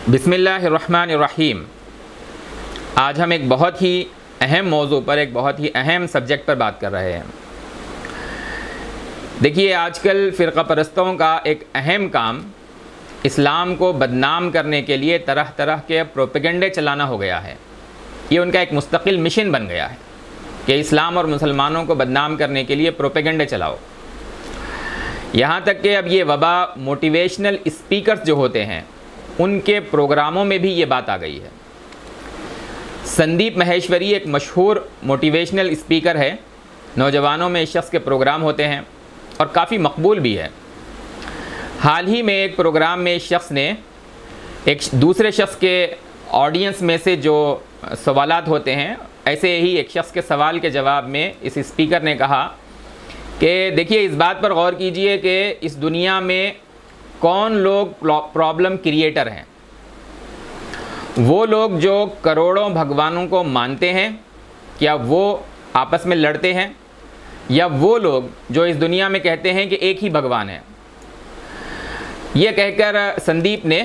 बिस्मिल्लाहिर्रहमानिर्रहीम। आज हम एक बहुत ही अहम मौजू पर, एक बहुत ही अहम सब्जेक्ट पर बात कर रहे हैं। देखिए, आजकल फ़िरक़ा परस्तों का एक अहम काम इस्लाम को बदनाम करने के लिए तरह तरह के प्रोपेगेंडे चलाना हो गया है। ये उनका एक मुस्तकिल मिशन बन गया है कि इस्लाम और मुसलमानों को बदनाम करने के लिए प्रोपेगेंडे चलाओ। यहाँ तक कि अब ये वबा मोटिवेशनल स्पीकर्स जो होते हैं उनके प्रोग्रामों में भी ये बात आ गई है। संदीप माहेश्वरी एक मशहूर मोटिवेशनल स्पीकर है। नौजवानों में इस शख्स के प्रोग्राम होते हैं और काफ़ी मकबूल भी है। हाल ही में एक प्रोग्राम में इस शख्स ने एक दूसरे शख्स के ऑडियंस में से जो सवालात होते हैं, ऐसे ही एक शख्स के सवाल के जवाब में इस स्पीकर ने कहा कि देखिए, इस बात पर गौर कीजिए कि इस दुनिया में कौन लोग प्रॉब्लम क्रिएटर हैं। वो लोग जो करोड़ों भगवानों को मानते हैं, क्या वो आपस में लड़ते हैं, या वो लोग जो इस दुनिया में कहते हैं कि एक ही भगवान है। ये कहकर संदीप ने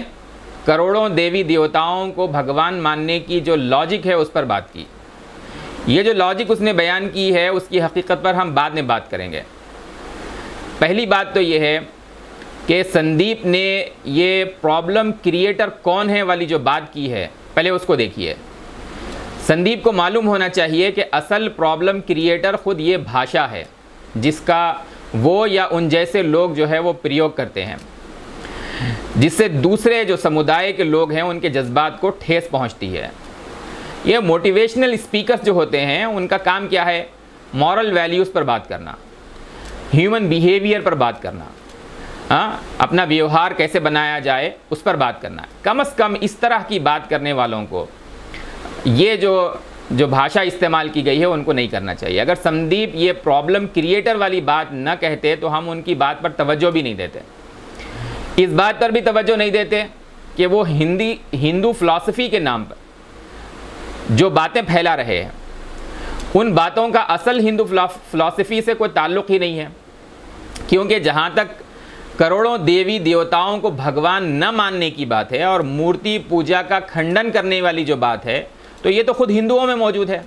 करोड़ों देवी देवताओं को भगवान मानने की जो लॉजिक है उस पर बात की। ये जो लॉजिक उसने बयान की है उसकी हकीकत पर हम बाद में बात करेंगे। पहली बात तो ये है कि संदीप ने ये प्रॉब्लम क्रिएटर कौन है वाली जो बात की है, पहले उसको देखिए। संदीप को मालूम होना चाहिए कि असल प्रॉब्लम क्रिएटर ख़ुद ये भाषा है जिसका वो या उन जैसे लोग जो है वो प्रयोग करते हैं, जिससे दूसरे जो समुदाय के लोग हैं उनके जज्बात को ठेस पहुंचती है। ये मोटिवेशनल स्पीकर्स जो होते हैं उनका काम क्या है? मॉरल वैल्यूज़ पर बात करना, ह्यूमन बिहेवियर पर बात करना, अपना व्यवहार कैसे बनाया जाए उस पर बात करना। कम से कम इस तरह की बात करने वालों को ये जो भाषा इस्तेमाल की गई है उनको नहीं करना चाहिए। अगर संदीप ये प्रॉब्लम क्रिएटर वाली बात न कहते तो हम उनकी बात पर तवज्जो भी नहीं देते। इस बात पर भी तवज्जो नहीं देते कि वो हिंदू फ़िलासफ़ी के नाम पर जो बातें फैला रहे हैं, उन बातों का असल हिंदू फ़िलासफ़ी से कोई ताल्लुक़ ही नहीं है। क्योंकि जहाँ तक करोड़ों देवी देवताओं को भगवान न मानने की बात है और मूर्ति पूजा का खंडन करने वाली जो बात है, तो ये तो खुद हिंदुओं में मौजूद है।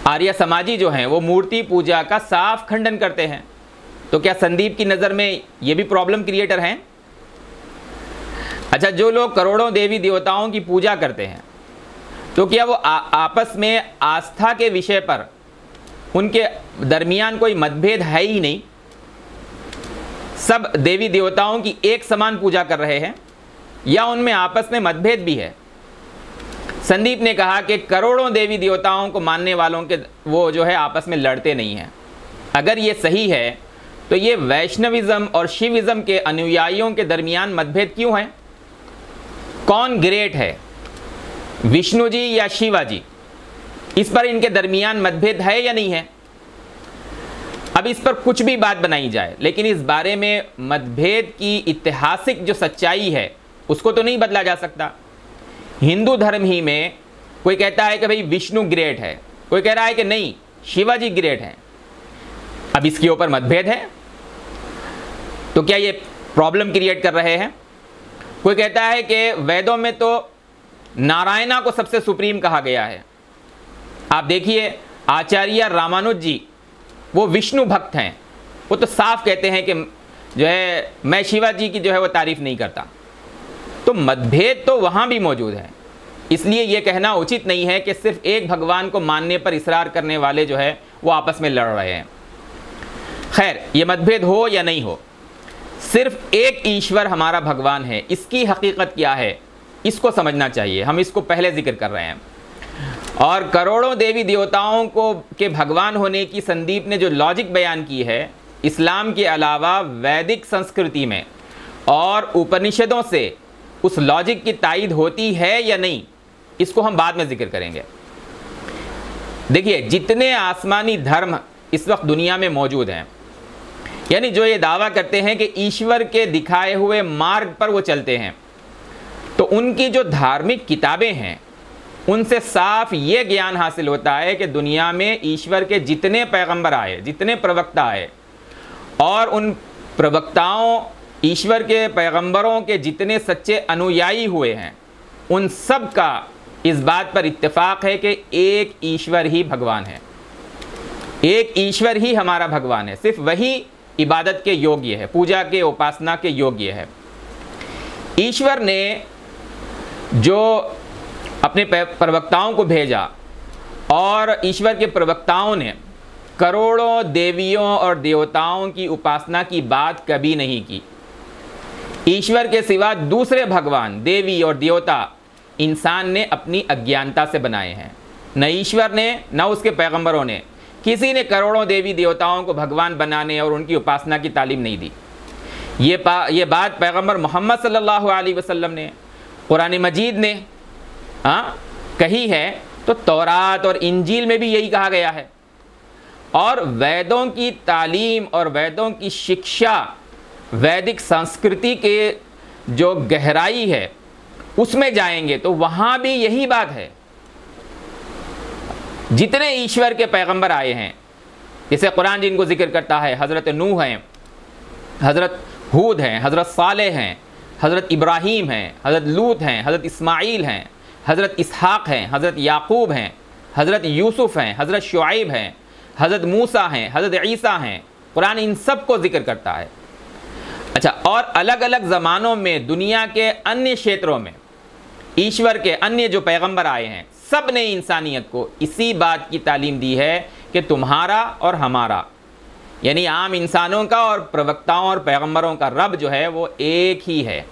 आर्य समाजी जो हैं वो मूर्ति पूजा का साफ खंडन करते हैं। तो क्या संदीप की नज़र में ये भी प्रॉब्लम क्रिएटर हैं? अच्छा, जो लोग करोड़ों देवी देवताओं की पूजा करते हैं, तो क्या वो आपस में आस्था के विषय पर उनके दरमियान कोई मतभेद है ही नहीं? सब देवी देवताओं की एक समान पूजा कर रहे हैं, या उनमें आपस में मतभेद भी है? संदीप ने कहा कि करोड़ों देवी देवताओं को मानने वालों के वो जो है आपस में लड़ते नहीं हैं। अगर ये सही है तो ये वैष्णविज़्म और शिविज़्म के अनुयायियों के दरमियान मतभेद क्यों है? कौन ग्रेट है, विष्णु जी या शिवाजी? इस पर इनके दरमियान मतभेद है या नहीं है? अब इस पर कुछ भी बात बनाई जाए, लेकिन इस बारे में मतभेद की ऐतिहासिक जो सच्चाई है उसको तो नहीं बदला जा सकता। हिंदू धर्म ही में कोई कहता है कि भाई विष्णु ग्रेट है, कोई कह रहा है कि नहीं शिवाजी ग्रेट है। अब इसके ऊपर मतभेद है, तो क्या ये प्रॉब्लम क्रिएट कर रहे हैं? कोई कहता है कि वेदों में तो नारायणा को सबसे सुप्रीम कहा गया है। आप देखिए, आचार्य रामानुज जी वो विष्णु भक्त हैं, वो तो साफ कहते हैं कि जो है मैं शिवाजी की जो है वो तारीफ़ नहीं करता। तो मतभेद तो वहाँ भी मौजूद है। इसलिए ये कहना उचित नहीं है कि सिर्फ एक भगवान को मानने पर इसरार करने वाले जो है वो आपस में लड़ रहे हैं। खैर, ये मतभेद हो या नहीं हो, सिर्फ एक ईश्वर हमारा भगवान है। इसकी हकीकत क्या है इसको समझना चाहिए। हम इसको पहले जिक्र कर रहे हैं। और करोड़ों देवी देवताओं को के भगवान होने की संदीप ने जो लॉजिक बयान की है, इस्लाम के अलावा वैदिक संस्कृति में और उपनिषदों से उस लॉजिक की तायीद होती है या नहीं, इसको हम बाद में जिक्र करेंगे। देखिए, जितने आसमानी धर्म इस वक्त दुनिया में मौजूद हैं, यानी जो ये दावा करते हैं कि ईश्वर के दिखाए हुए मार्ग पर वो चलते हैं, तो उनकी जो धार्मिक किताबें हैं उनसे साफ ये ज्ञान हासिल होता है कि दुनिया में ईश्वर के जितने पैगंबर आए, जितने प्रवक्ता आए, और उन प्रवक्ताओं ईश्वर के पैगंबरों के जितने सच्चे अनुयायी हुए हैं उन सब का इस बात पर इत्तेफाक है कि एक ईश्वर ही भगवान है, एक ईश्वर ही हमारा भगवान है, सिर्फ वही इबादत के योग्य है, पूजा के उपासना के योग्य है। ईश्वर ने जो अपने प्रवक्ताओं को भेजा और ईश्वर के प्रवक्ताओं ने करोड़ों देवियों और देवताओं की उपासना की बात कभी नहीं की। ईश्वर के सिवा दूसरे भगवान, देवी और देवता इंसान ने अपनी अज्ञानता से बनाए हैं। न ईश्वर ने न उसके पैगंबरों ने, किसी ने करोड़ों देवी देवताओं को भगवान बनाने और उनकी उपासना की तालीम नहीं दी। ये बात पैगंबर मोहम्मद सल्लल्लाहु अलैहि वसल्लम ने कुरान मजीद ने कही है, तो तौरात और इंजील में भी यही कहा गया है। और वेदों की तालीम और वेदों की शिक्षा, वैदिक संस्कृति के जो गहराई है उसमें जाएंगे तो वहाँ भी यही बात है। जितने ईश्वर के पैगंबर आए हैं, जैसे कुरान जिनको जिक्र करता है, हज़रत नूह हैं, हज़रत हूद हैं, हज़रत सालेह हैं, हज़रत इब्राहीम हैं, हज़रत लूत हैं, हज़रत इस्माईल हैं, हज़रत इसहाक़ हैं, हज़रत याकूब हैं, हज़रत यूसुफ़ हैं, हज़रत शुआइब हैं, हज़रत मूसा हैं, हज़रत ईसा हैं। कुरान इन सब को जिक्र करता है। अच्छा, और अलग अलग ज़मानों में दुनिया के अन्य क्षेत्रों में ईश्वर के अन्य जो पैगंबर आए हैं, सब ने इंसानियत को इसी बात की तालीम दी है कि तुम्हारा और हमारा, यानी आम इंसानों का और प्रवक्ताओं और पैगंबरों का रब जो है वो एक ही है,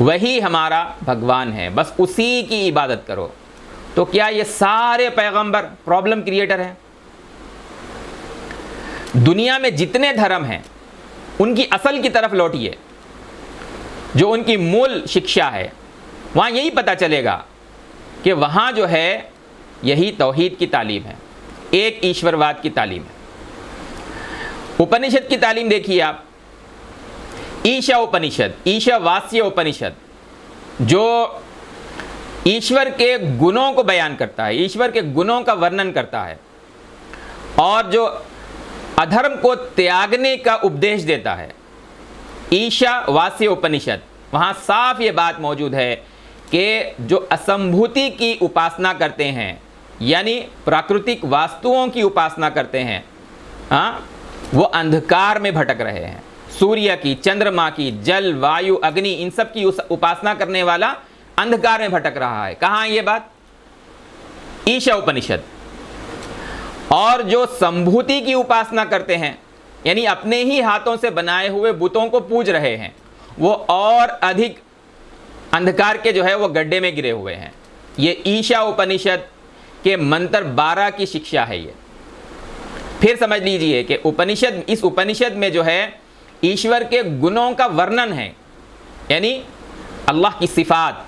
वही हमारा भगवान है, बस उसी की इबादत करो। तो क्या ये सारे पैगंबर प्रॉब्लम क्रिएटर हैं? दुनिया में जितने धर्म हैं उनकी असल की तरफ लौटिए, जो उनकी मूल शिक्षा है, वहाँ यही पता चलेगा कि वहाँ जो है यही तौहीद की तालीम है, एक ईश्वरवाद की तालीम है। उपनिषद की तालीम देखिए आप, ईशा उपनिषद, ईशावास्य उपनिषद, जो ईश्वर के गुणों को बयान करता है, ईश्वर के गुणों का वर्णन करता है और जो अधर्म को त्यागने का उपदेश देता है। ईशावास्य उपनिषद, वहाँ साफ ये बात मौजूद है कि जो असंभूति की उपासना करते हैं, यानी प्राकृतिक वास्तुओं की उपासना करते हैं, वो अंधकार में भटक रहे हैं। सूर्य की, चंद्रमा की, जल, वायु, अग्नि, इन सब की उपासना करने वाला अंधकार में भटक रहा है। कहाँ ये बात? ईशा उपनिषद। और जो संभूति की उपासना करते हैं, यानी अपने ही हाथों से बनाए हुए बुतों को पूज रहे हैं, वो और अधिक अंधकार के जो है वो गड्ढे में गिरे हुए हैं। ये ईशा उपनिषद के मंत्र 12 की शिक्षा है। ये फिर समझ लीजिए कि उपनिषद, इस उपनिषद में जो है ईश्वर के गुणों का वर्णन है, यानी अल्लाह की सिफात,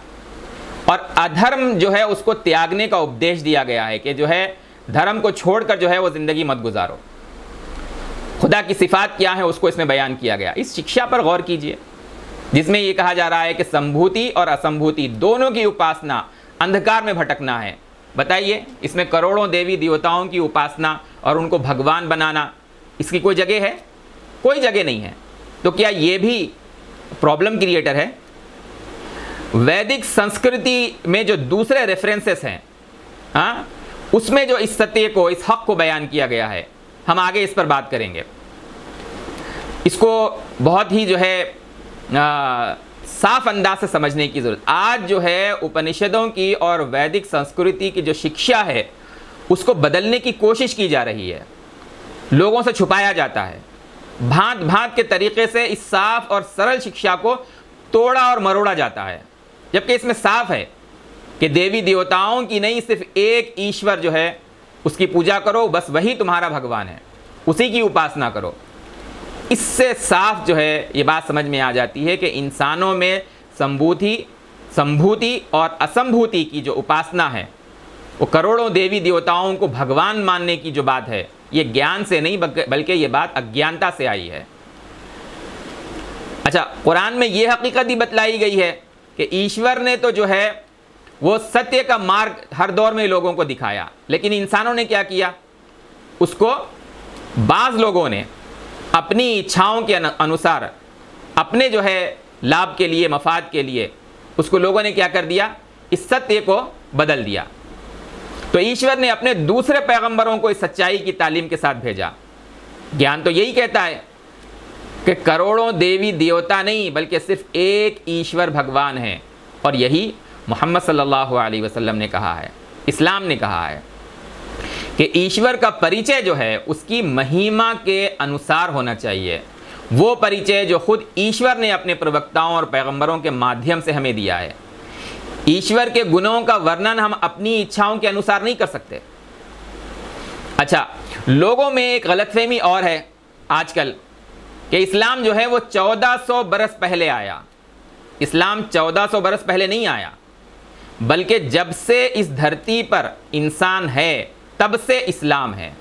और अधर्म जो है उसको त्यागने का उपदेश दिया गया है कि जो है धर्म को छोड़कर जो है वो ज़िंदगी मत गुजारो। खुदा की सिफात क्या है उसको इसमें बयान किया गया। इस शिक्षा पर गौर कीजिए, जिसमें ये कहा जा रहा है कि संभूति और असंभूति दोनों की उपासना अंधकार में भटकना है। बताइए, इसमें करोड़ों देवी देवताओं की उपासना और उनको भगवान बनाना, इसकी कोई जगह है? कोई जगह नहीं है। तो क्या ये भी प्रॉब्लम क्रिएटर है? वैदिक संस्कृति में जो दूसरे रेफरेंसेस हैं, उसमें जो इस सत्य को, इस हक को बयान किया गया है, हम आगे इस पर बात करेंगे। इसको बहुत ही जो है साफ अंदाज से समझने की ज़रूरत। आज जो है उपनिषदों की और वैदिक संस्कृति की जो शिक्षा है उसको बदलने की कोशिश की जा रही है, लोगों से छुपाया जाता है, भांत भांत के तरीके से इस साफ और सरल शिक्षा को तोड़ा और मरोड़ा जाता है, जबकि इसमें साफ है कि देवी देवताओं की नहीं, सिर्फ एक ईश्वर जो है उसकी पूजा करो, बस वही तुम्हारा भगवान है, उसी की उपासना करो। इससे साफ जो है ये बात समझ में आ जाती है कि इंसानों में संभूति और असंभूति की जो उपासना है, वो करोड़ों देवी देवताओं को भगवान मानने की जो बात है, ये ज्ञान से नहीं बल्कि ये बात अज्ञानता से आई है। अच्छा, कुरान में ये हकीकत ही बतलाई गई है कि ईश्वर ने तो जो है वो सत्य का मार्ग हर दौर में लोगों को दिखाया, लेकिन इंसानों ने क्या किया? उसको बाज़ लोगों ने अपनी इच्छाओं के अनुसार अपने जो है लाभ के लिए, मफाद के लिए, उसको लोगों ने क्या कर दिया, इस सत्य को बदल दिया। तो ईश्वर ने अपने दूसरे पैगंबरों को इस सच्चाई की तालीम के साथ भेजा। ज्ञान तो यही कहता है कि करोड़ों देवी देवता नहीं, बल्कि सिर्फ एक ईश्वर भगवान है, और यही मोहम्मद सल्लल्लाहु अलैहि वसल्लम ने कहा है, इस्लाम ने कहा है कि ईश्वर का परिचय जो है उसकी महिमा के अनुसार होना चाहिए। वो परिचय जो खुद ईश्वर ने अपने प्रवक्ताओं और पैगंबरों के माध्यम से हमें दिया है। ईश्वर के गुणों का वर्णन हम अपनी इच्छाओं के अनुसार नहीं कर सकते। अच्छा, लोगों में एक गलतफहमी और है आजकल कि इस्लाम जो है वो 1400 बरस पहले आया। इस्लाम 1400 बरस पहले नहीं आया, बल्कि जब से इस धरती पर इंसान है तब से इस्लाम है।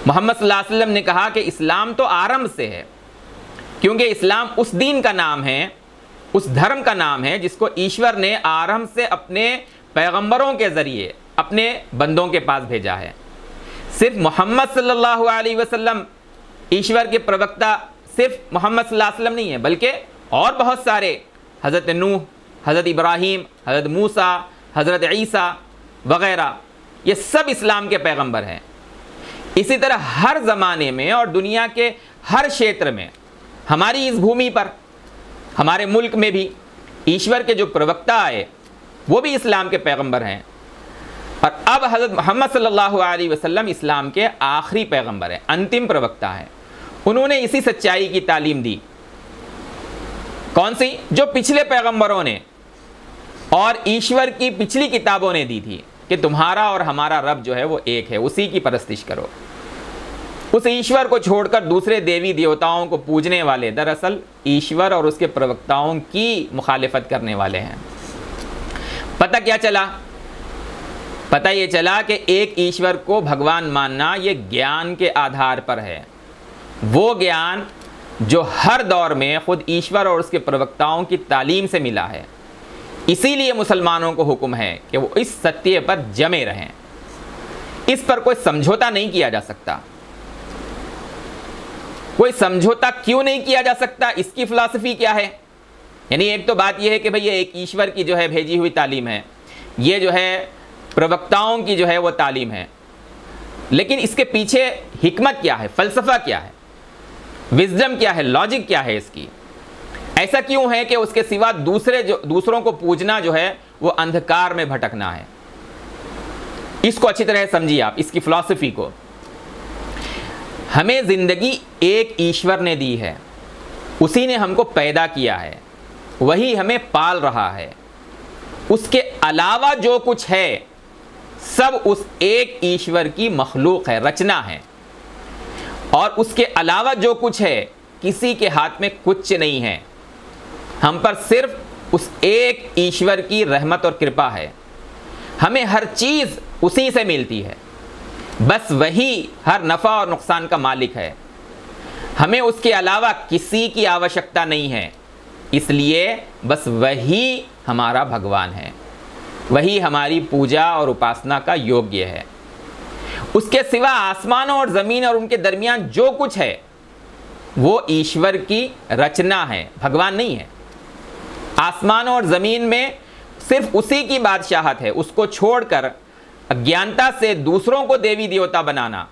मोहम्मद सल्लल्लाहु अलैहि वसल्लम ने कहा कि इस्लाम तो आरंभ से है, क्योंकि इस्लाम उस दीन का नाम है, उस धर्म का नाम है जिसको ईश्वर ने आरंभ से अपने पैगंबरों के ज़रिए अपने बंदों के पास भेजा है। सिर्फ मोहम्मद सल्लल्लाहु अलैहि वसल्लम ईश्वर के प्रवक्ता सिर्फ मोहम्मद सल्लल्लाहु अलैहि वसल्लम नहीं है, बल्कि और बहुत सारे, हज़रत नूह, हज़रत इब्राहीम, हज़रत मूसा, हज़रत ईसा वग़ैरह, ये सब इस्लाम के पैगंबर हैं। इसी तरह हर ज़माने में और दुनिया के हर क्षेत्र में, हमारी इस भूमि पर, हमारे मुल्क में भी ईश्वर के जो प्रवक्ता आए वो भी इस्लाम के पैगंबर हैं। और अब हज़रत मोहम्मद सल्लल्लाहु अलैहि वसल्लम इस्लाम के आखिरी पैगंबर हैं, अंतिम प्रवक्ता हैं। उन्होंने इसी सच्चाई की तालीम दी। कौन सी? जो पिछले पैगंबरों ने और ईश्वर की पिछली किताबों ने दी थी कि तुम्हारा और हमारा रब जो है वो एक है, उसी की परस्तिश करो। उस ईश्वर को छोड़कर दूसरे देवी देवताओं को पूजने वाले दरअसल ईश्वर और उसके प्रवक्ताओं की मुखालिफत करने वाले हैं। पता क्या चला? पता ये चला कि एक ईश्वर को भगवान मानना ये ज्ञान के आधार पर है। वो ज्ञान जो हर दौर में खुद ईश्वर और उसके प्रवक्ताओं की तालीम से मिला है। इसीलिए मुसलमानों को हुक्म है कि वो इस सत्य पर जमे रहें। इस पर कोई समझौता नहीं किया जा सकता। कोई समझौता क्यों नहीं किया जा सकता? इसकी फिलॉसफी क्या है? यानी एक तो बात यह है कि भाई ये एक ईश्वर की जो है भेजी हुई तालीम है, ये जो है प्रवक्ताओं की जो है वो तालीम है, लेकिन इसके पीछे हिकमत क्या है, फ़लसफ़ा क्या है, विज़डम क्या है, लॉजिक क्या है इसकी? ऐसा क्यों है कि उसके सिवा दूसरों को पूजना जो है वो अंधकार में भटकना है? इसको अच्छी तरह समझिए आप, इसकी फ़िलॉसफी को। हमें ज़िंदगी एक ईश्वर ने दी है, उसी ने हमको पैदा किया है, वही हमें पाल रहा है। उसके अलावा जो कुछ है सब उस एक ईश्वर की मखलूक है, रचना है। और उसके अलावा जो कुछ है किसी के हाथ में कुछ नहीं है। हम पर सिर्फ उस एक ईश्वर की रहमत और कृपा है। हमें हर चीज़ उसी से मिलती है, बस वही हर नफ़ा और नुकसान का मालिक है। हमें उसके अलावा किसी की आवश्यकता नहीं है, इसलिए बस वही हमारा भगवान है, वही हमारी पूजा और उपासना का योग्य है। उसके सिवा आसमानों और ज़मीन और उनके दरमियान जो कुछ है वो ईश्वर की रचना है, भगवान नहीं है। आसमानों और ज़मीन में सिर्फ उसी की बादशाहत है। उसको छोड़कर अज्ञानता से दूसरों को देवी देवता बनाना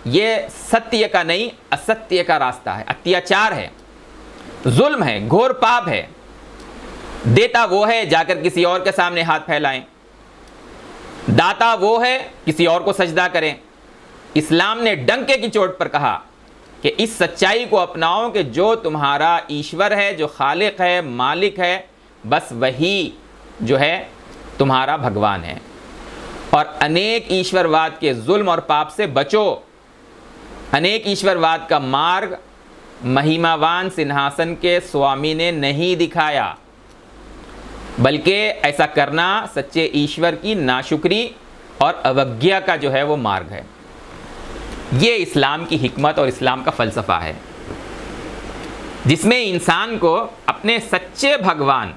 ये सत्य का नहीं, असत्य का रास्ता है, अत्याचार है, जुल्म है, घोर पाप है। देता वो है, जाकर किसी और के सामने हाथ फैलाएं। दाता वो है, किसी और को सजदा करें। इस्लाम ने डंके की चोट पर कहा कि इस सच्चाई को अपनाओ कि जो तुम्हारा ईश्वर है, जो खालिक है, मालिक है, बस वही जो है तुम्हारा भगवान है। और अनेक ईश्वरवाद के जुल्म और पाप से बचो। अनेक ईश्वरवाद का मार्ग महिमावान सिंहासन के स्वामी ने नहीं दिखाया, बल्कि ऐसा करना सच्चे ईश्वर की नाशुक्री और अवज्ञा का जो है वो मार्ग है। ये इस्लाम की हिकमत और इस्लाम का फ़लसफ़ा है, जिसमें इंसान को अपने सच्चे भगवान,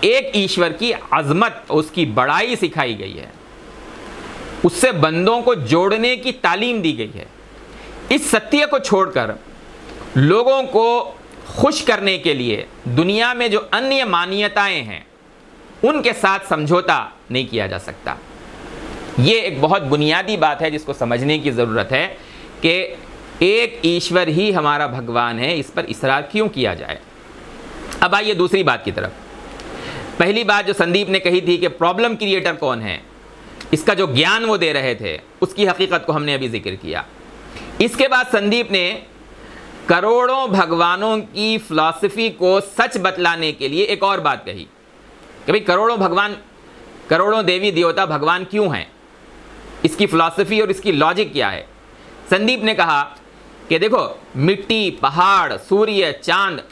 एक ईश्वर की अज़मत, उसकी बड़ाई सिखाई गई है। उससे बंदों को जोड़ने की तालीम दी गई है। इस सत्य को छोड़कर लोगों को खुश करने के लिए दुनिया में जो अन्य मान्यताएं हैं उनके साथ समझौता नहीं किया जा सकता। ये एक बहुत बुनियादी बात है जिसको समझने की ज़रूरत है कि एक ईश्वर ही हमारा भगवान है, इस पर इसरार क्यों किया जाए। अब आइए दूसरी बात की तरफ। पहली बात जो संदीप ने कही थी कि प्रॉब्लम क्रिएटर कौन है, इसका जो ज्ञान वो दे रहे थे उसकी हकीकत को हमने अभी जिक्र किया। इसके बाद संदीप ने करोड़ों भगवानों की फिलॉसफी को सच बतलाने के लिए एक और बात कही कि भाई करोड़ों भगवान, करोड़ों देवी देवता भगवान क्यों हैं, इसकी फिलॉसफी और इसकी लॉजिक क्या है। संदीप ने कहा कि देखो मिट्टी, पहाड़, सूर्य, चांद,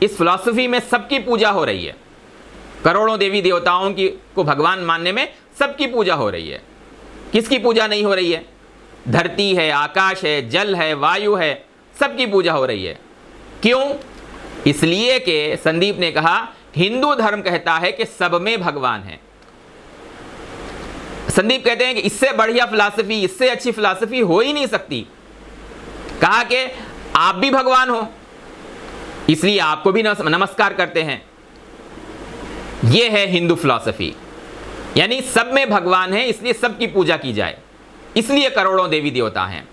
इस फिलॉसफी में सबकी पूजा हो रही है। करोड़ों देवी देवताओं की को भगवान मानने में सबकी पूजा हो रही है। किसकी पूजा नहीं हो रही है? धरती है, आकाश है, जल है, वायु है, सबकी पूजा हो रही है। क्यों? इसलिए कि संदीप ने कहा हिंदू धर्म कहता है कि सब में भगवान है। संदीप कहते हैं कि इससे बढ़िया फिलॉसफी, इससे अच्छी फिलॉसफी हो ही नहीं सकती। कहा कि आप भी भगवान हो, इसलिए आपको भी नमस्कार करते हैं। यह है हिंदू फिलॉसफी, यानी सब में भगवान है इसलिए सबकी पूजा की जाए, इसलिए करोड़ों देवी देवता हैं।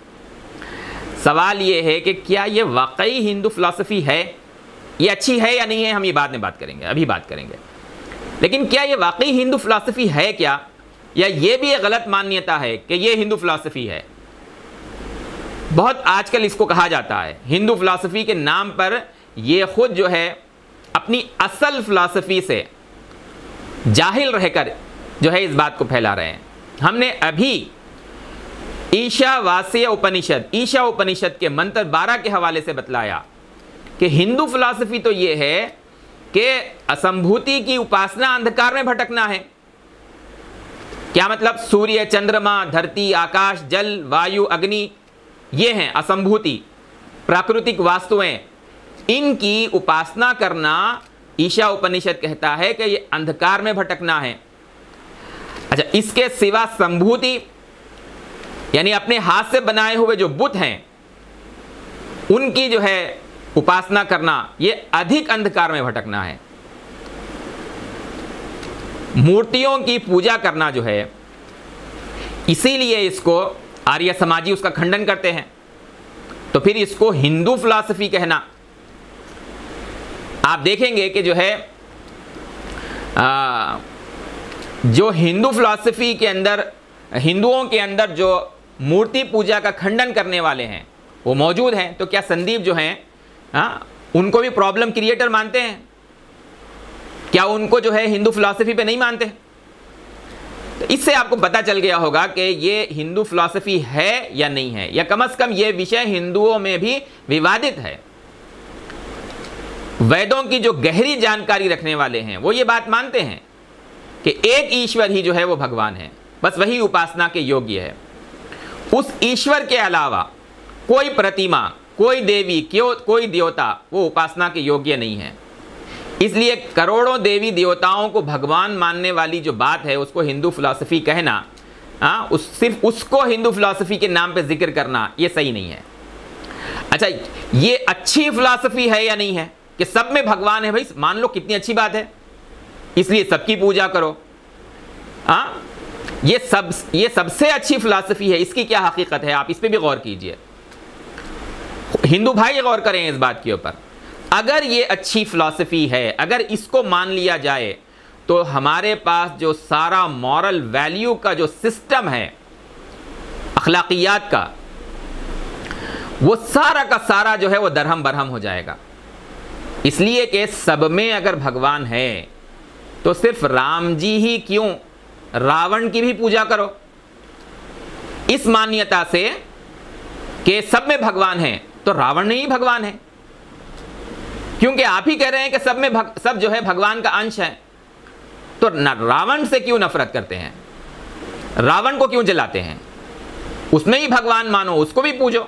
सवाल यह है कि क्या यह वाकई हिंदू फिलॉसफी है, ये अच्छी है या नहीं है, हम ये बाद में बात करेंगे, अभी बात करेंगे। लेकिन क्या ये वाकई हिंदू फिलॉसफी है क्या, या ये भी एक गलत मान्यता है कि ये हिंदू फिलॉसफी है। बहुत आजकल इसको कहा जाता है, हिंदू फिलॉसफी के नाम पर ये खुद जो है अपनी असल फिलॉसफी से जाहिल रहकर जो है इस बात को फैला रहे हैं। हमने अभी ईशावास्य उपनिषद, ईशा उपनिषद के मंत्र 12 के हवाले से बतलाया कि हिंदू फिलॉसफी तो ये है कि असंभूति की उपासना अंधकार में भटकना है। क्या मतलब? सूर्य, चंद्रमा, धरती, आकाश, जल, वायु, अग्नि, ये हैं असंभूति, प्राकृतिक वास्तुएं, इनकी उपासना करना ईशा उपनिषद कहता है कि ये अंधकार में भटकना है। अच्छा, इसके सिवा संभूति यानी अपने हाथ से बनाए हुए जो बुत हैं उनकी जो है उपासना करना, ये अधिक अंधकार में भटकना है। मूर्तियों की पूजा करना जो है, इसीलिए इसको आर्य समाजी उसका खंडन करते हैं। तो फिर इसको हिंदू फिलॉसफी कहना, आप देखेंगे कि जो है जो हिंदू फिलॉसफी के अंदर, हिंदुओं के अंदर जो मूर्ति पूजा का खंडन करने वाले हैं वो मौजूद हैं। तो क्या संदीप जो हैं उनको भी प्रॉब्लम क्रिएटर मानते हैं? क्या उनको जो है हिंदू फिलॉसफी पे नहीं मानते? तो इससे आपको पता चल गया होगा कि ये हिंदू फिलॉसफी है या नहीं है, या कम से कम ये विषय हिंदुओं में भी विवादित है। वेदों की जो गहरी जानकारी रखने वाले हैं वो ये बात मानते हैं कि एक ईश्वर ही जो है वो भगवान है, बस वही उपासना के योग्य है। उस ईश्वर के अलावा कोई प्रतिमा, कोई देवी, कोई देवता वो उपासना के योग्य नहीं है। इसलिए करोड़ों देवी देवताओं को भगवान मानने वाली जो बात है उसको हिंदू फिलॉसफी कहना, सिर्फ उसको हिंदू फिलॉसफी के नाम पे जिक्र करना, ये सही नहीं है। अच्छा, ये अच्छी फिलॉसफी है या नहीं है कि सब में भगवान है? भाई मान लो, कितनी अच्छी बात है, इसलिए सबकी पूजा करो। ये सबसे अच्छी फिलॉसफी है। इसकी क्या हकीकत है, आप इस पे भी गौर कीजिए। हिंदू भाई गौर करें इस बात के ऊपर। अगर ये अच्छी फिलॉसफी है, अगर इसको मान लिया जाए, तो हमारे पास जो सारा मॉरल वैल्यू का जो सिस्टम है, अखलाकियात का, वो सारा का सारा जो है वो दरहम बरहम हो जाएगा। इसलिए कि सब में अगर भगवान है तो सिर्फ राम जी ही क्यों, रावण की भी पूजा करो। इस मान्यता से कि सब में भगवान है तो रावण नहीं भगवान है, क्योंकि आप ही कह रहे हैं कि सब में सब जो है भगवान का अंश है। तो रावण से क्यों नफरत करते हैं, रावण को क्यों जलाते हैं? उसमें ही भगवान मानो, उसको भी पूजो।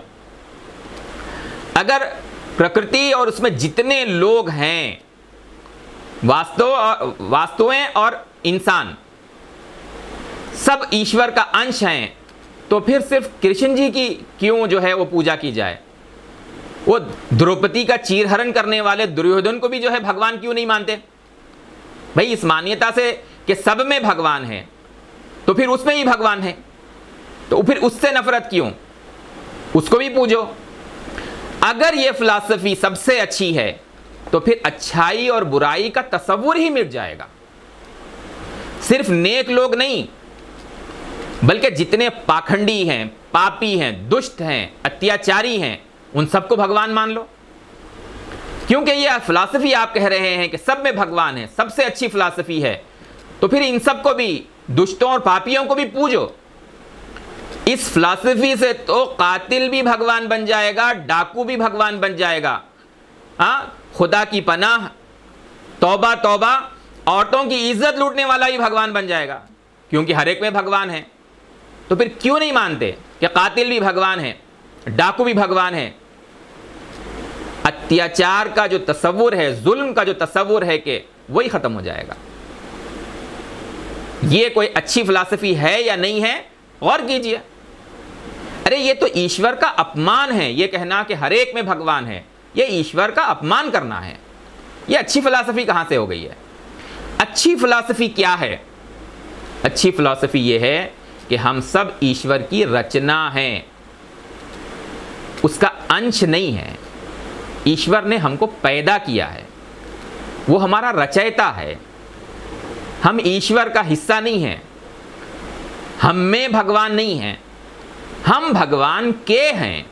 अगर प्रकृति और उसमें जितने लोग हैं, वास्तुएं और इंसान, सब ईश्वर का अंश हैं, तो फिर सिर्फ कृष्ण जी की क्यों जो है वो पूजा की जाए? वो द्रौपदी का चीरहरण करने वाले दुर्योधन को भी जो है भगवान क्यों नहीं मानते? भाई इस मान्यता से कि सब में भगवान है तो फिर उसमें ही भगवान है, तो फिर उससे नफरत क्यों? उसको भी पूजो। अगर ये फिलॉसफी सबसे अच्छी है तो फिर अच्छाई और बुराई का तस्वुर ही मिट जाएगा। सिर्फ नेक लोग नहीं, बल्कि जितने पाखंडी हैं, पापी हैं, दुष्ट हैं, अत्याचारी हैं, उन सबको भगवान मान लो। क्योंकि ये फिलॉसफी आप कह रहे हैं कि सब में भगवान है, सबसे अच्छी फिलॉसफी है, तो फिर इन सबको भी, दुष्टों और पापियों को भी पूजो। इस फिलॉसफी से तो कातिल भी भगवान बन जाएगा, डाकू भी भगवान बन जाएगा। हाँ, खुदा की पनाह, तौबा तौबा, औरतों की इज्जत लूटने वाला भी भगवान बन जाएगा, क्योंकि हर एक में भगवान है। तो फिर क्यों नहीं मानते कि कातिल भी भगवान है, डाकू भी भगवान है? अत्याचार का जो तस्वुर है, जुल्म का जो तस्वुर है, कि वही खत्म हो जाएगा। ये कोई अच्छी फिलॉसफी है या नहीं है, गौर कीजिए। अरे ये तो ईश्वर का अपमान है, ये कहना कि हर एक में भगवान है, ये ईश्वर का अपमान करना है। ये अच्छी फिलॉसफी कहां से हो गई है? अच्छी फिलॉसफी क्या है? अच्छी फिलॉसफी ये है कि हम सब ईश्वर की रचना हैं, उसका अंश नहीं है। ईश्वर ने हमको पैदा किया है, वो हमारा रचयिता है, हम ईश्वर का हिस्सा नहीं हैं। हम में भगवान नहीं है, हम भगवान के हैं।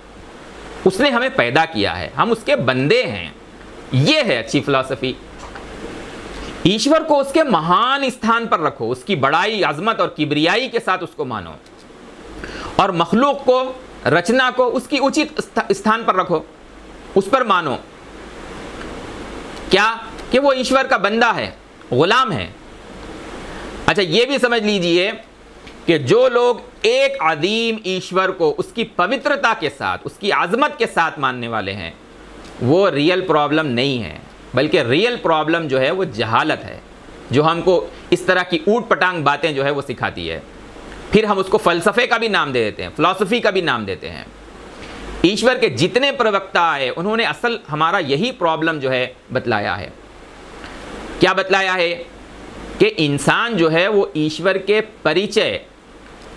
उसने हमें पैदा किया है, हम उसके बंदे हैं। ये है अच्छी फिलॉसफी। ईश्वर को उसके महान स्थान पर रखो, उसकी बड़ाई, अजमत और किबरियाई के साथ उसको मानो, और मखलूक को, रचना को उसकी उचित स्थान पर रखो, उस पर मानो। क्या? कि वो ईश्वर का बंदा है, गुलाम है। अच्छा, ये भी समझ लीजिए कि जो लोग एक अदीम ईश्वर को उसकी पवित्रता के साथ, उसकी आज़मत के साथ मानने वाले हैं, वो रियल प्रॉब्लम नहीं है, बल्कि रियल प्रॉब्लम जो है वो जहालत है, जो हमको इस तरह की ऊट पटांग बातें जो है वो सिखाती है। फिर हम उसको फ़लसफ़े का भी नाम दे देते हैं, फ़िलॉसफ़ी का भी नाम देते हैं। ईश्वर के जितने प्रवक्ता आए, उन्होंने असल हमारा यही प्रॉब्लम जो है बतलाया है। क्या बतलाया है? कि इंसान जो है वो ईश्वर के परिचय,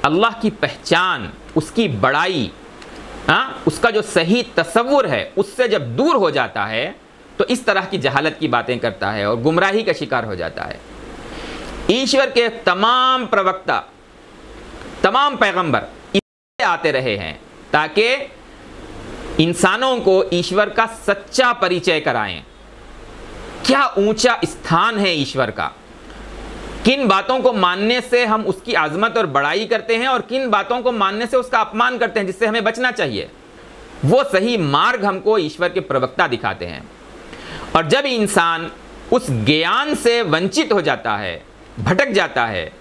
अल्लाह की पहचान, उसकी बड़ाई, उसका जो सही तस्वुर है, उससे जब दूर हो जाता है तो इस तरह की जहालत की बातें करता है और गुमराही का शिकार हो जाता है। ईश्वर के तमाम प्रवक्ता, तमाम पैगंबर इससे आते रहे हैं ताकि इंसानों को ईश्वर का सच्चा परिचय कराएं। क्या ऊंचा स्थान है ईश्वर का, किन बातों को मानने से हम उसकी आज़मत और बड़ाई करते हैं और किन बातों को मानने से उसका अपमान करते हैं, जिससे हमें बचना चाहिए। वो सही मार्ग हमको ईश्वर के प्रवक्ता दिखाते हैं। और जब इंसान उस ज्ञान से वंचित हो जाता है, भटक जाता है,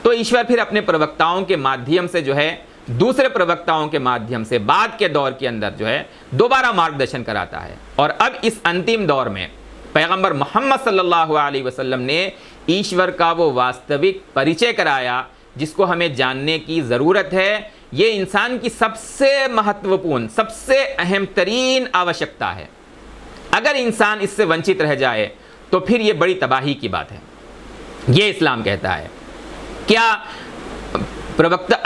तो ईश्वर फिर अपने प्रवक्ताओं के माध्यम से जो है, दूसरे प्रवक्ताओं के माध्यम से बाद के दौर के अंदर जो है दोबारा मार्गदर्शन कराता है। और अब इस अंतिम दौर में पैगंबर मोहम्मद सल्लल्लाहु अलैहि वसल्लम ने ईश्वर का वो वास्तविक परिचय कराया जिसको हमें जानने की ज़रूरत है। ये इंसान की सबसे महत्वपूर्ण, सबसे अहम तरीन आवश्यकता है। अगर इंसान इससे वंचित रह जाए तो फिर ये बड़ी तबाही की बात है। ये इस्लाम कहता है। क्या प्रवक्ता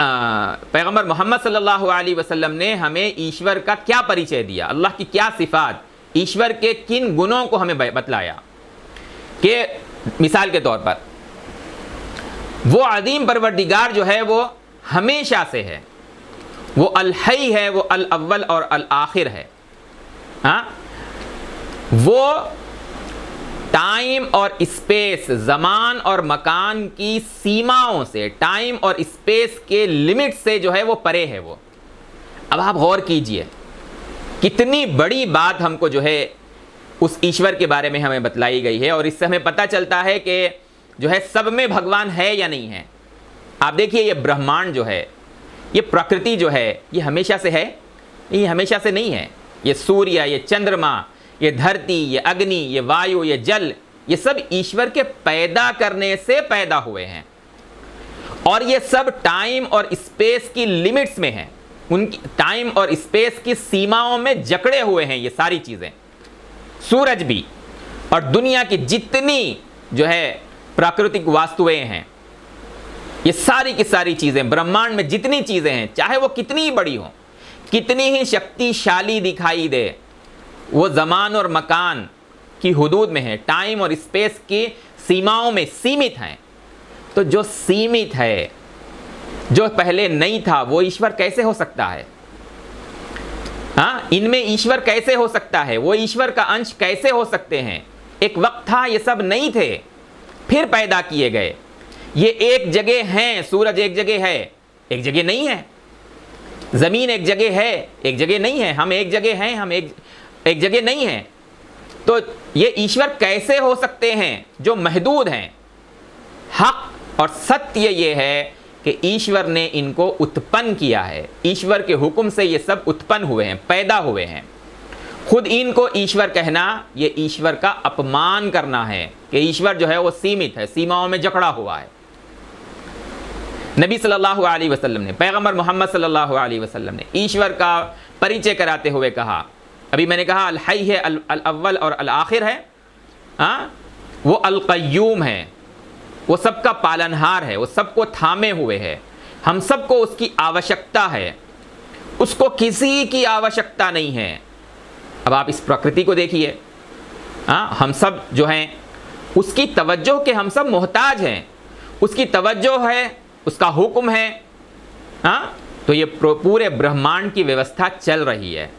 पैगंबर मोहम्मद सल्लल्लाहु अलैहि वसल्लम ने हमें ईश्वर का क्या परिचय दिया, अल्लाह की क्या सिफात, ईश्वर के किन गुणों को हमें बतलाया? कि मिसाल के तौर पर वो अज़ीम परवरदिगार जो है वो हमेशा से है, वो अल हई है, वो अल अव्वल और अल आखिर है। हाँ, वो टाइम और स्पेस, ज़मान और मकान की सीमाओं से, टाइम और स्पेस के लिमिट से जो है वो परे है वो। अब आप गौर कीजिए कितनी बड़ी बात हमको जो है उस ईश्वर के बारे में हमें बतलाई गई है, और इससे हमें पता चलता है कि जो है सब में भगवान है या नहीं है। आप देखिए ये ब्रह्मांड जो है, ये प्रकृति जो है, ये हमेशा से है? ये हमेशा से नहीं है। ये सूर्य, ये चंद्रमा, ये धरती, ये अग्नि, ये वायु, ये जल, ये सब ईश्वर के पैदा करने से पैदा हुए हैं, और ये सब टाइम और स्पेस की लिमिट्स में हैं। उनकी टाइम और स्पेस की सीमाओं में जकड़े हुए हैं ये सारी चीज़ें। सूरज भी और दुनिया की जितनी जो है प्राकृतिक वास्तुएं हैं, ये सारी की सारी चीज़ें, ब्रह्मांड में जितनी चीज़ें हैं, चाहे वो कितनी ही बड़ी हो, कितनी ही शक्तिशाली दिखाई दे, वो ज़मान और मकान की हुदूद में है, टाइम और स्पेस की सीमाओं में सीमित हैं। तो जो सीमित है, जो पहले नहीं था, वो ईश्वर कैसे हो सकता है? हाँ, इनमें ईश्वर कैसे हो सकता है? वो ईश्वर का अंश कैसे हो सकते हैं? एक वक्त था ये सब नहीं थे, फिर पैदा किए गए। ये एक जगह हैं, सूरज एक जगह है, एक जगह नहीं है। ज़मीन एक जगह है, एक जगह नहीं है। हम एक जगह हैं, हम एक जगह नहीं है। तो ये ईश्वर कैसे हो सकते हैं जो महदूद हैं? हक और सत्य ये है कि ईश्वर ने इनको उत्पन्न किया है। ईश्वर के हुक्म से ये सब उत्पन्न हुए हैं, पैदा हुए हैं। खुद इनको ईश्वर कहना ये ईश्वर का अपमान करना है कि ईश्वर जो है वो सीमित है, सीमाओं में जकड़ा हुआ है। नबी सल्लल्लाहु अलैहि वसल्लम ने, पैगंबर मोहम्मद सल्लल्लाहु अलैहि वसल्लम ने ईश्वर का परिचय कराते हुए कहा, अभी मैंने कहा अल हई है, अल अव्वल और अल आखिर है, वो अल क़य्यूम है, वो सबका पालनहार है, वो सबको थामे हुए है। हम सबको उसकी आवश्यकता है, उसको किसी की आवश्यकता नहीं है। अब आप इस प्रकृति को देखिए, हम सब जो हैं उसकी तवज्जो के हम सब मोहताज हैं। उसकी तवज्जो है, उसका हुक्म है, तो ये पूरे ब्रह्मांड की व्यवस्था चल रही है।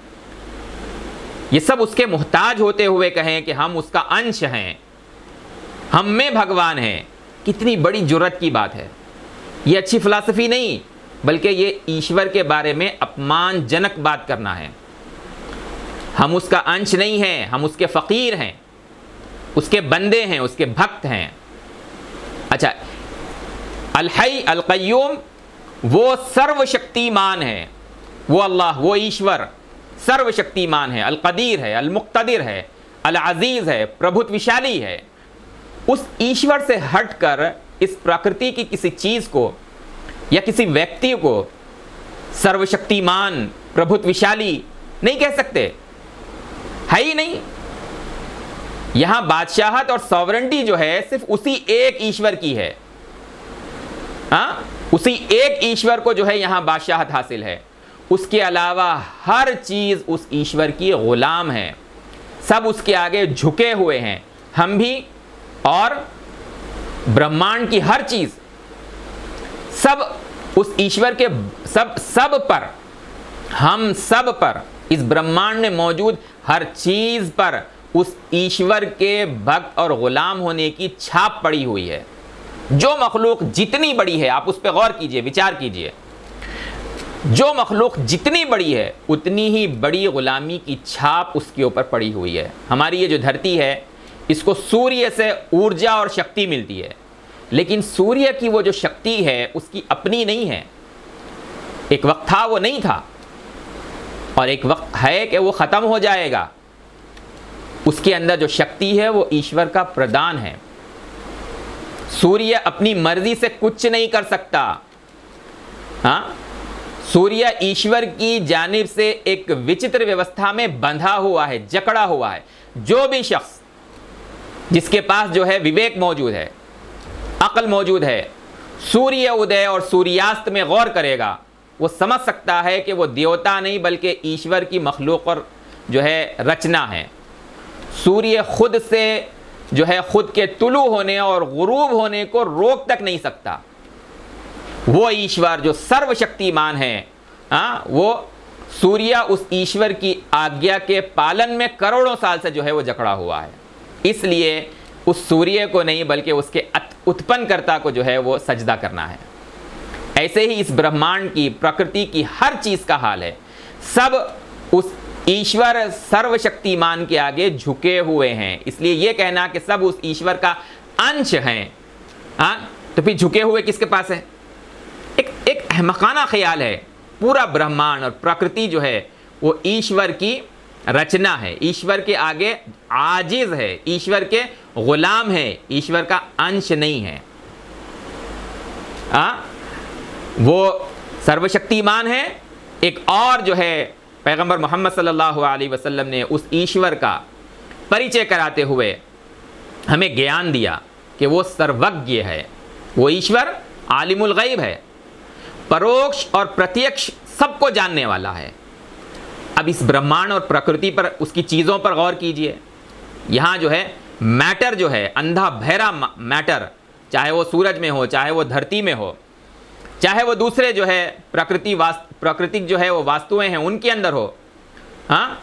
ये सब उसके मोहताज होते हुए कहें कि हम उसका अंश हैं, हम में भगवान है, कितनी बड़ी जुर्रत की बात है। ये अच्छी फिलॉसफी नहीं, बल्कि ये ईश्वर के बारे में अपमानजनक बात करना है। हम उसका अंश नहीं हैं, हम उसके फ़कीर हैं, उसके बंदे हैं, उसके भक्त हैं। अच्छा, अल हई अल क़य्यूम वो सर्वशक्तिमान है, वो अल्लाह, वो ईश्वर सर्वशक्तिमान है। अल क़दीर है, अल मुक़्तदिर है, अल अज़ीज़ है, प्रभुत्वशाली है। उस ईश्वर से हटकर इस प्रकृति की किसी चीज़ को या किसी व्यक्ति को सर्वशक्तिमान, प्रभुत्वशाली नहीं कह सकते, है ही नहीं। यहां बादशाहत और सॉवरेंटी जो है सिर्फ उसी एक ईश्वर की है। उसी एक ईश्वर को जो है यहां बादशाहत हासिल है। उसके अलावा हर चीज उस ईश्वर की गुलाम है, सब उसके आगे झुके हुए हैं। हम भी और ब्रह्मांड की हर चीज, सब उस ईश्वर के सब पर, हम सब पर, इस ब्रह्मांड में मौजूद हर चीज पर उस ईश्वर के भक्त और गुलाम होने की छाप पड़ी हुई है। जो मखलूक जितनी बड़ी है, आप उस पर गौर कीजिए, विचार कीजिए, जो मखलूक जितनी बड़ी है उतनी ही बड़ी गुलामी की छाप उसके ऊपर पड़ी हुई है। हमारी ये जो धरती है, इसको सूर्य से ऊर्जा और शक्ति मिलती है, लेकिन सूर्य की वो जो शक्ति है उसकी अपनी नहीं है। एक वक्त था वो नहीं था, और एक वक्त है कि वो ख़त्म हो जाएगा। उसके अंदर जो शक्ति है वो ईश्वर का प्रदान है। सूर्य अपनी मर्जी से कुछ नहीं कर सकता। सूर्य ईश्वर की जानिब से एक विचित्र व्यवस्था में बंधा हुआ है, जकड़ा हुआ है। जो भी शख्स जिसके पास जो है विवेक मौजूद है, अक्ल मौजूद है, सूर्य उदय और सूर्यास्त में गौर करेगा, वो समझ सकता है कि वो देवता नहीं बल्कि ईश्वर की मखलूक और जो है रचना है। सूर्य खुद से जो है खुद के तुलू होने और गुरूब होने को रोक तक नहीं सकता। वो ईश्वर जो सर्वशक्तिमान है, वो सूर्य उस ईश्वर की आज्ञा के पालन में करोड़ों साल से जो है वो जकड़ा हुआ है। इसलिए उस सूर्य को नहीं बल्कि उसके उत्पन्नकर्ता को जो है वो सजदा करना है। ऐसे ही इस ब्रह्मांड की, प्रकृति की हर चीज का हाल है। सब उस ईश्वर सर्वशक्तिमान के आगे झुके हुए हैं। इसलिए यह कहना कि सब उस ईश्वर का अंश हैं, तो फिर झुके हुए किसके पास है? एक अहमकाना ख्याल है। पूरा ब्रह्मांड और प्रकृति जो है वो ईश्वर की रचना है, ईश्वर के आगे आजिज है, ईश्वर के गुलाम है, ईश्वर का अंश नहीं है। वो सर्वशक्तिमान है, एक और जो है पैगंबर मोहम्मद सल्लल्लाहु अलैहि वसल्लम ने उस ईश्वर का परिचय कराते हुए हमें ज्ञान दिया कि वो सर्वज्ञ है, वो ईश्वर आलिमुल गैब है, परोक्ष और प्रत्यक्ष सबको जानने वाला है। अब इस ब्रह्मांड और प्रकृति पर, उसकी चीज़ों पर गौर कीजिए। यहाँ जो है मैटर जो है, अंधा बहरा मैटर, चाहे वो सूरज में हो, चाहे वो धरती में हो, चाहे वो दूसरे जो है प्राकृतिक जो है वो वास्तुएं हैं उनके अंदर हो, हाँ,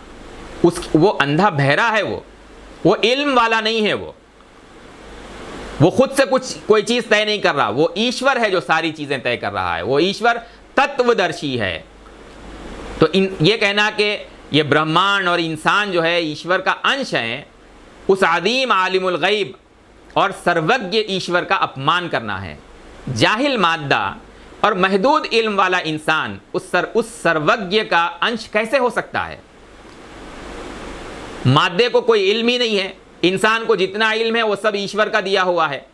वो अंधा बहरा है, वो इल्म वाला नहीं है, वो खुद से कोई चीज़ तय नहीं कर रहा, वो ईश्वर है जो सारी चीज़ें तय कर रहा है, वो ईश्वर तत्वदर्शी है। तो ये कहना कि ये ब्रह्मांड और इंसान जो है ईश्वर का अंश है, उस आदीम आलिमुल गैब और सर्वज्ञ ईश्वर का अपमान करना है। जाहिल मादा और महदूद इल्म वाला इंसान उस सर्वज्ञ का अंश कैसे हो सकता है? मादे को कोई इल्म ही नहीं है, इंसान को जितना इल्म है वो सब ईश्वर का दिया हुआ है।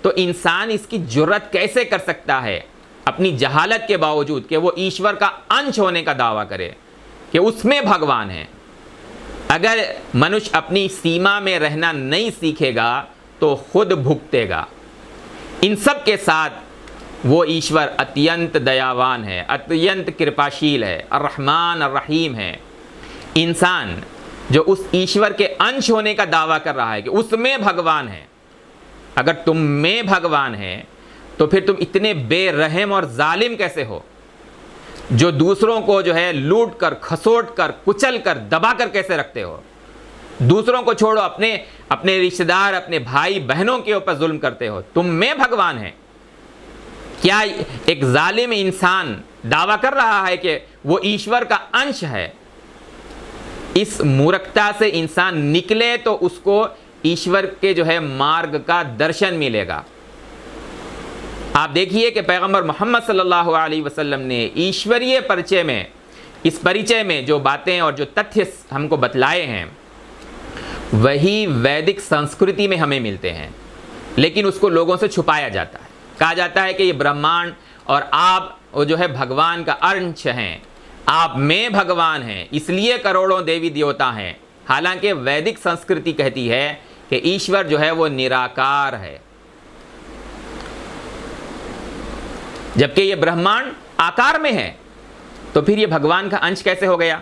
तो इंसान इसकी जुर्रत कैसे कर सकता है अपनी जहालत के बावजूद कि वो ईश्वर का अंश होने का दावा करे कि उसमें भगवान है। अगर मनुष्य अपनी सीमा में रहना नहीं सीखेगा तो खुद भुगतेगा। इन सब के साथ वो ईश्वर अत्यंत दयावान है, अत्यंत कृपाशील है, अर्रहमान अर्रहीम है। इंसान जो उस ईश्वर के अंश होने का दावा कर रहा है कि उसमें भगवान है, अगर तुम में भगवान है तो फिर तुम इतने बेरहम और जालिम कैसे हो जो दूसरों को जो है लूट कर, खसोट कर, कुचल कर, दबा कर कैसे रखते हो? दूसरों को छोड़ो, अपने रिश्तेदार, अपने भाई बहनों के ऊपर जुल्म करते हो। तुम में भगवान है। क्या एक जालिम इंसान दावा कर रहा है कि वो ईश्वर का अंश है? इस मूर्खता से इंसान निकले तो उसको ईश्वर के जो है मार्ग का दर्शन मिलेगा। आप देखिए कि पैगंबर मोहम्मद सल्लल्लाहु अलैहि वसल्लम ने ईश्वरीय परिचय में, इस परिचय में जो बातें और जो तथ्य हमको बतलाए हैं वही वैदिक संस्कृति में हमें मिलते हैं, लेकिन उसको लोगों से छुपाया जाता है। कहा जाता है कि ये ब्रह्मांड और आप वो जो है भगवान का अंश हैं, आप में भगवान हैं, इसलिए करोड़ों देवी देवता हैं। हालांकि वैदिक संस्कृति कहती है कि ईश्वर जो है वो निराकार है, जबकि ये ब्रह्मांड आकार में है। तो फिर ये भगवान का अंश कैसे हो गया?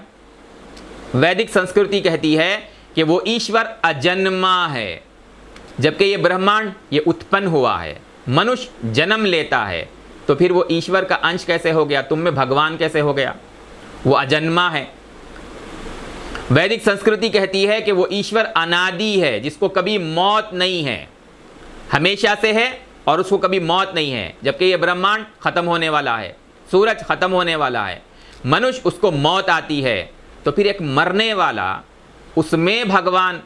वैदिक संस्कृति कहती है कि वो ईश्वर अजन्मा है, जबकि ये ब्रह्मांड ये उत्पन्न हुआ है, मनुष्य जन्म लेता है। तो फिर वो ईश्वर का अंश कैसे हो गया? तुम में भगवान कैसे हो गया? वो अजन्मा है। वैदिक संस्कृति कहती है कि वो ईश्वर अनादि है, जिसको कभी मौत नहीं है, हमेशा से है और उसको कभी मौत नहीं है। जबकि ये ब्रह्मांड खत्म होने वाला है, सूरज खत्म होने वाला है, मनुष्य उसको मौत आती है। तो फिर एक मरने वाला, उसमें भगवान,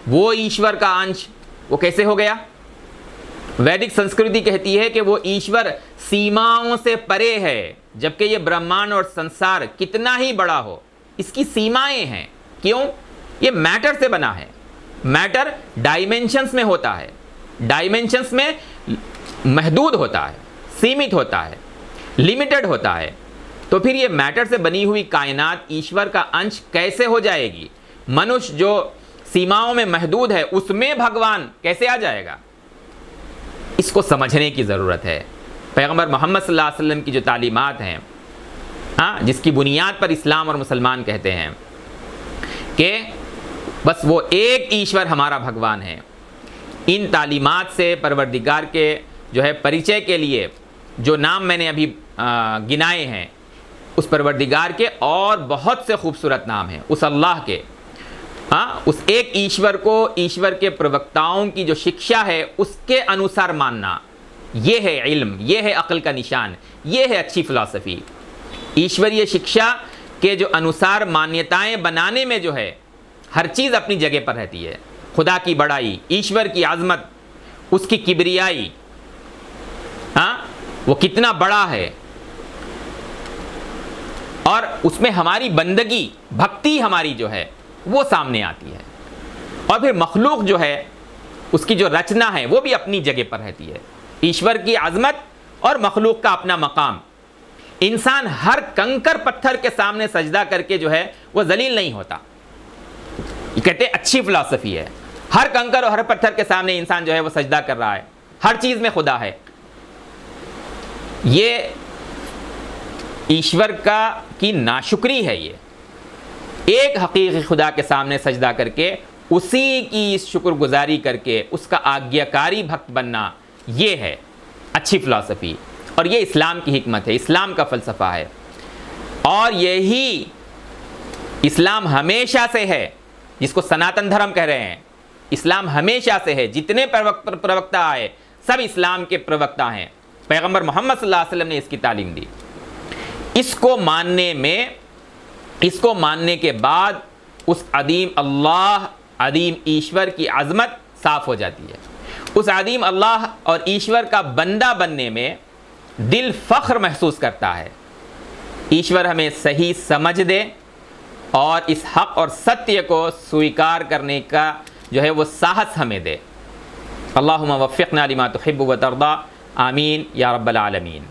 वो ईश्वर का अंश, वो कैसे हो गया? वैदिक संस्कृति कहती है कि वो ईश्वर सीमाओं से परे है, जबकि ये ब्रह्मांड और संसार कितना ही बड़ा हो, इसकी सीमाएं हैं। क्यों? ये मैटर से बना है। मैटर डायमेंशंस में होता है, डायमेंशंस में महदूद होता है, सीमित होता है, लिमिटेड होता है। तो फिर ये मैटर से बनी हुई कायनात ईश्वर का अंश कैसे हो जाएगी? मनुष्य जो सीमाओं में महदूद है, उसमें भगवान कैसे आ जाएगा? इसको समझने की ज़रूरत है। पैगंबर मोहम्मद सल्लल्लाहु अलैहि वसल्लम की जो तालीमात हैं, जिसकी बुनियाद पर इस्लाम और मुसलमान कहते हैं कि बस वो एक ईश्वर हमारा भगवान है। इन तालीमात से परवरदिगार के जो है परिचय के लिए जो नाम मैंने अभी गिनाए हैं, उस परवरदिगार के और बहुत से खूबसूरत नाम हैं, उस अल्लाह के, उस एक ईश्वर को, ईश्वर के प्रवक्ताओं की जो शिक्षा है उसके अनुसार मानना, ये है इल्म, ये है अक्ल का निशान, ये है अच्छी फ़िलासफ़ी। ईश्वरीय शिक्षा के जो अनुसार मान्यताएं बनाने में जो है हर चीज़ अपनी जगह पर रहती है। खुदा की बड़ाई, ईश्वर की आज़मत, उसकी किबरियाई, वो कितना बड़ा है, और उसमें हमारी बंदगी, भक्ति हमारी जो है वो सामने आती है। और फिर मखलूक जो है उसकी जो रचना है वो भी अपनी जगह पर रहती है। ईश्वर की आज़मत और मखलूक का अपना मकाम, इंसान हर कंकर पत्थर के सामने सजदा करके जो है वो जलील नहीं होता। ये कहते अच्छी फिलॉसफी है, हर कंकर और हर पत्थर के सामने इंसान जो है वो सजदा कर रहा है, हर चीज़ में खुदा है। ये ईश्वर की नाशुक्री है। ये एक हकीकी खुदा के सामने सजदा करके उसी की शुक्रगुजारी करके उसका आज्ञाकारी भक्त बनना, ये है अच्छी फ़िलासफ़ी। और ये इस्लाम की हिकमत है, इस्लाम का फ़लसफ़ा है। और यही इस्लाम हमेशा से है, जिसको सनातन धर्म कह रहे हैं। इस्लाम हमेशा से है, जितने प्रवक्ता आए सब इस्लाम के प्रवक्ता हैं। पैगम्बर मोहम्मद सल्लल्लाहु अलैहि वसल्लम ने इसकी तालीम दी। इसको मानने के बाद उस अदीम अल्लाह, अदीम ईश्वर की अज़मत साफ़ हो जाती है। उस अदीम अल्लाह और ईश्वर का बंदा बनने में दिल फ़ख्र महसूस करता है। ईश्वर हमें सही समझ दे और इस हक़ और सत्य को स्वीकार करने का जो है वो साहस हमें दे। अल्लाहुम्मा वफ़्फ़िक़ना लिमा तुहिब्बु व तर्दा। आमीन या रब्बल आलमीन।